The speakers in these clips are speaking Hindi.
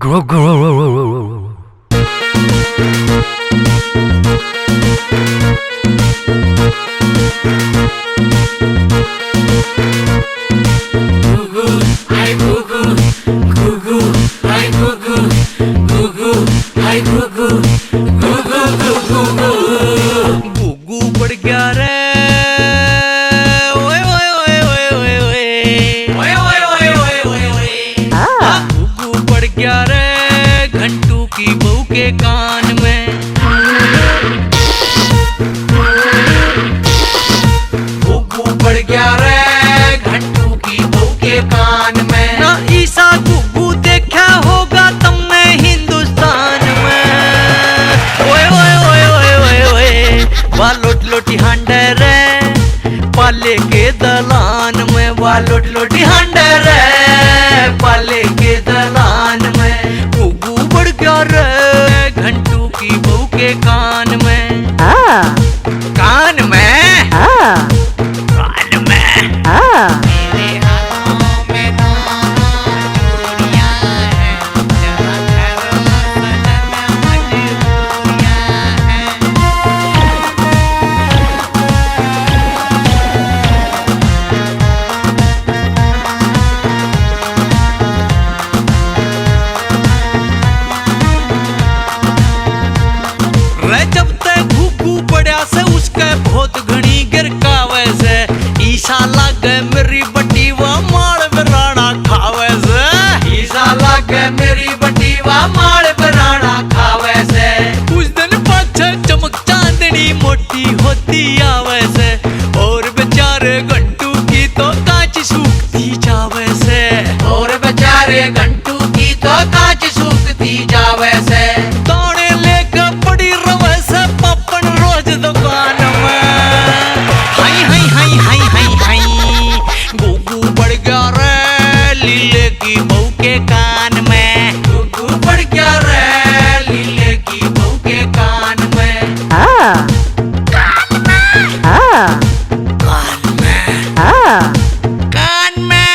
Grow, grow, grow, grow, grow. गुगु बढ़ गया रे, ओए ओए ओए ओए ओए ओए ओए ओए ओए ओए ओए। गुगु बढ़ गया रे घंटू की बहू के कान में। गुगु बढ़ गया रे घंटू की बहू के कान में। ना ईसा गुगु देखा होगा तुमने हिंदुस्तान में। ओए ओए ओए ओए ओए ओए वाह लोट लोटी हांडे रे पाले के दलान में। वाह लोट लोटी हांडे रे पाले के दलान में। गुगु बढ़ गया रे घंटू की बहू के कान में। कान में कान में मेरे हाथों में दोनों चूड़ियां हैं, जरा ठहरो सजना मजबूरियां हैं। रे जब तक गुगु पड़ा से उसके बहुत घनी गिरकावे से। ईसा लागे मेरी बटी व माल बराना खावे से। ईसा लागे मेरी बटी व माल बराना खावे से। कुछ दिन पाछे चमक चांदनी मोटी होती आवे से। और बेचारे घंटू की तो कांच सूखती जावे से। और बेचारे घंटू की तो कांच सूखती जावे से। दाने लेकर पड़ी रवे से पपन रोज दुकान में। हाय हाय हाय हाय हाय हाय गुगु बढ़ गया रे लीले की बहू के कान में। गुगु बढ़ गया रे लीले की बहू के कान में। कान में कान में कान में।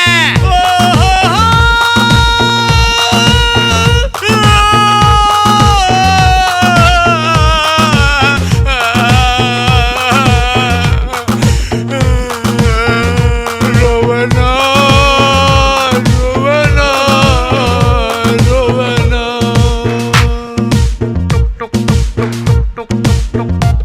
रोवना रोवना रोवना टुक टुक टुक टुक टुक टुक टुक।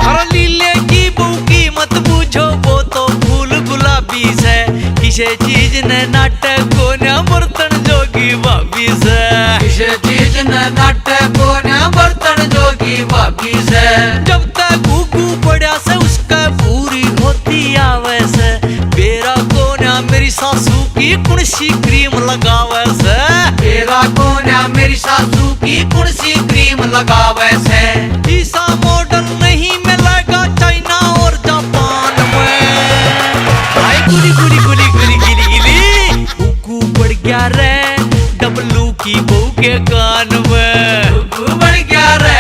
अरे लीले की बहू की मत पूछो वो तो फूल गुलाबी से। किसे चीज ने नाटक को न बर्तन जोगी भाभी से। किसे चीज ने नाटक को न बर्तन जोगी भाभी से। जब तक गुगु पड़ा से उसका पूरी होती आवे से। बेरा को न मेरी सासू की कुणसी क्रीम लगावे से। बेरा को न मेरी सासू की कुणसी क्रीम लगावे से। ईसा मॉडल नहीं मिलेगा चाइना और जापान में। हाय गुली गुली गुली गुली गिली गिली गुगु बढ़ गया रे डब्लू की बहू के कान में। गुगु बढ़ गया रे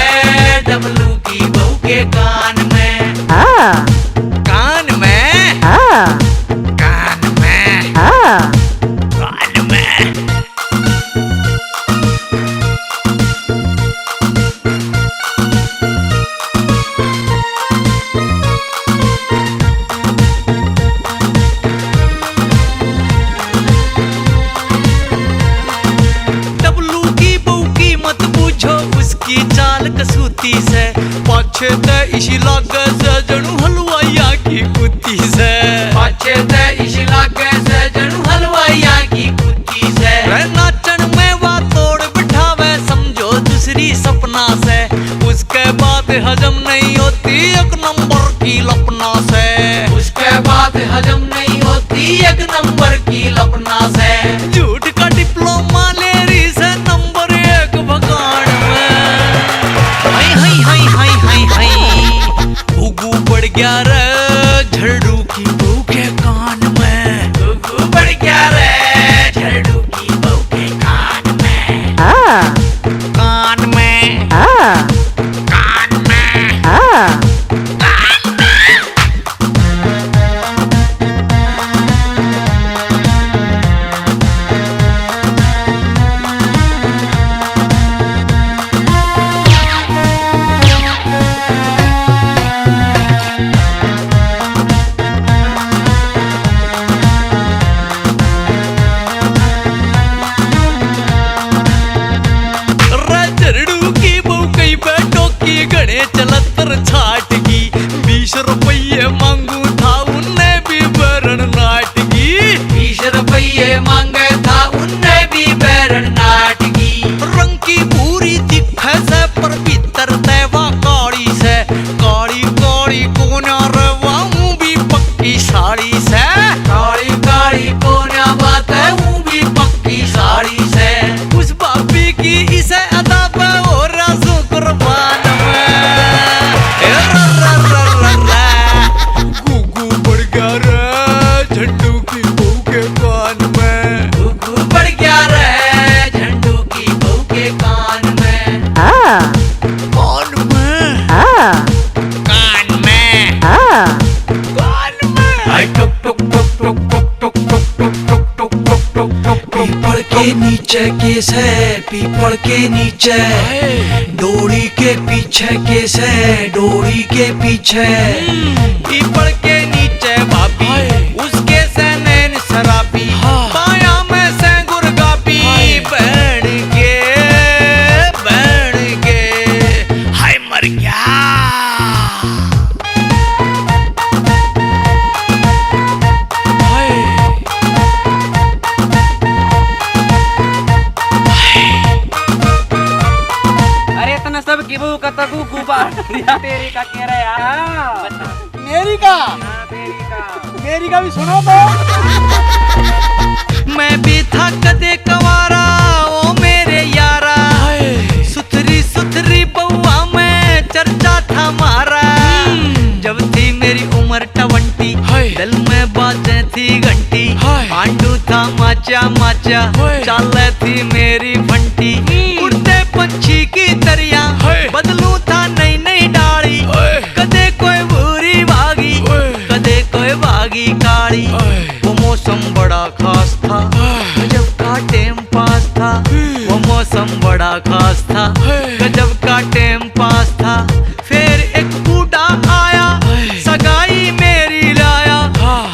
डब्लू की बहू के कान में। कान में कान में कान में। डब्लू की बहू की मत पूछो उसकी चाल कसूती से। पाछे ते इसी लागे से जणू हलवाइया की कुत्ती से। पाछे ते इसी लागे से जणू हलवाइया की कुत्ती से। रे नाचन में वा तोड़ बिठावे समझो दूसरी सपना से। उसके बाद हजम नहीं होती एक नंबर की लपना से। उसके बाद हजम नहीं होती एक नंबर की लपना से। झूठ का डिप्लोमा ले रही से नंबर एक भगाड़ में। हाय हाय हाय हाय हाय हाय पीपल के नीचे केस है, पीपल के नीचे डोरी के पीछे केस है, डोरी के पीछे पीपल के नीचे भाभी उसके से नैन शराबी पाया में से गुरगाबी बहन के हाय मर गया। सब गिबू का तगू गुबार तेरी का कह रहा यार मेरी का भी सुनो तो। मैं भी था कदे कवारा ओ मेरे यारा, सुथरी सुथरी बउआ में चर्चा था मारा। जब थी मेरी उम्र 20 दिल में बाजे थी घंटी, आंडू था माचा माचा चाले थी मेरी फंटी। उड़ते पंछी की तरिया बदलू था नई नई डाली, कदे कोई बुरी भागी कदे कोई भागी काली। वो मौसम बड़ा खास था, गजब का टाइम पास था। वो मौसम बड़ा खास था, गजब का टाइम पास था। फिर एक बूढ़ा आया सगाई मेरी लाया,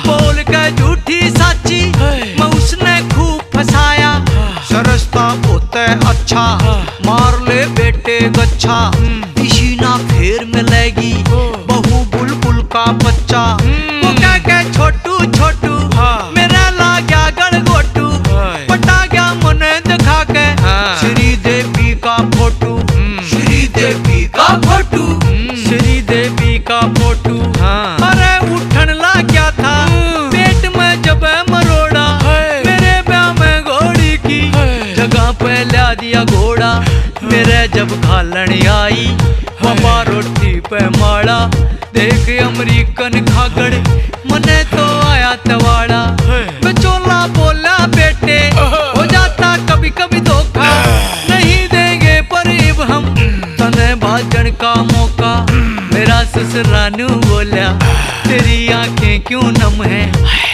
बोल के झूठी साची मैं उसने खूब फसाया। सरसता बहुत अच्छा मार ले बेटे गच्छा, इसी ना फेर मिलेगी बहू बुलबुल का बच्चा। वो क्या क्या छोटू छोटू मेरा ला गया गड़गोटू, पटा गया मने दिखा के श्री देवी का फोटू, श्री देवी का फोटू, श्री देवी का फोटू। अरे उठन ला क्या था पेट में जब मरोड़ा, मेरे ब्याह में घोड़ी की जगह पे ला दिया घोड़ा। मेरे जब घालन आई पापा रोटी पे माड़ा, देख अमरीकन खागड़ मने तो आया तवाड़ा। बचोला बोला बेटे हो जाता कभी कभी धोखा, नहीं देंगे परीब हम तने भाजन का मौका। मेरा ससुरानू बोला तेरी आंखें क्यों नम है,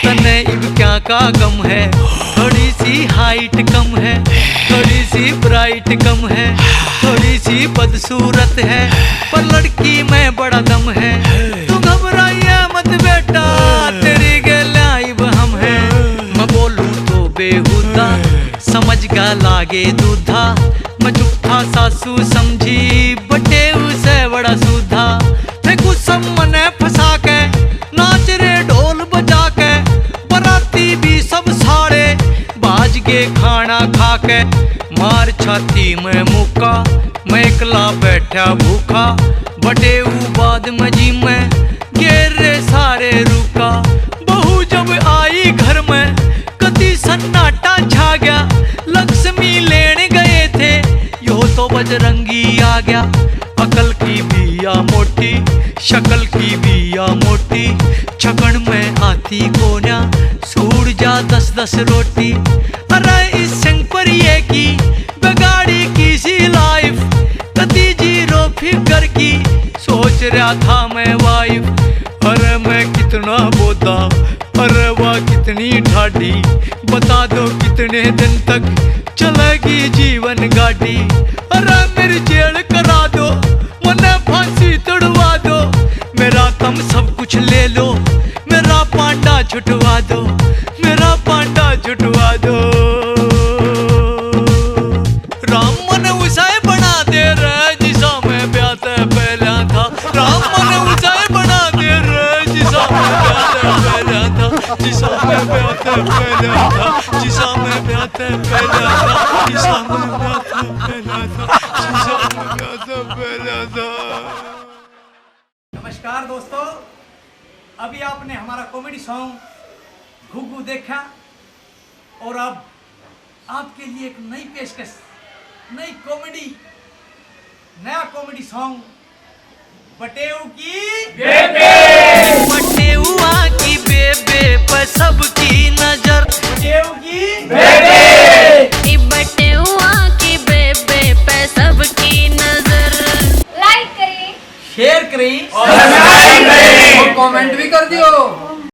तने इब क्या का गम है। थोड़ी सी हाइट कम है, थोड़ी सी ब्राइट कम है, थोड़ी सी बदसूरत है, पर लड़की में बड़ा दम है। तू घबराइए मत बेटा तेरी गलाइब हम है। मैं बोलूं तो बेहुदा समझ गा लागे दूधा, मैं चुप था सासू समझी बटे उसे बड़ा सूधा। फेंकू सब मने फंसा के नाच रे ढोल बजा के, बराती भी सब सारे बाज के खाना खा के। मार छाती में मुक्का मैं एकला बैठा भूखा, बटे बाद में जी में गेरे सारे रुका। बहू जब आई घर में कति सन्नाटा छा गया, लक्ष्मी लेने गए थे यो तो बजरंगी आ गया। अकल की बिया मोटी शक्ल की बिया मोटी, छकन में आती कोना सूड़ जा 10-10 रोटी। अरे इस संग पर ये की बिगाड़ी किसी लाइफ, कति जीरो फिगर की सोच रहा था मैं वाइफ। अरे मैं कितना बोदा अरे वाह कितनी ठाडी, बता दो कितने दिन तक चलेगी जीवन गाड़ी। अरे मेरी जेल करा दो मने फांसी तुड़वा दो, मेरा तम सब कुछ ले लो मेरा पांडा छुटवा दो, मेरा पांडा छुटवा दो। राम मन उसाए बना दे रे जिसा मैं ब्याह से पहला था, राम मन उसाए बना दे रे जिसा मैं ब्याह से पहला था, जिसा मैं ब्याह से पहला था, जिसा मैं ब्याह से पहला था, जिसा मैं ब्याह से पहला था, जिसा मैं ब्याह से पहला था। नमस्कार दोस्तों, अभी आपने हमारा कॉमेडी सॉन्ग घुघू देखा और अब आपके लिए एक नई पेशकश, नई कॉमेडी, नया कॉमेडी सॉन्ग बटेऊ की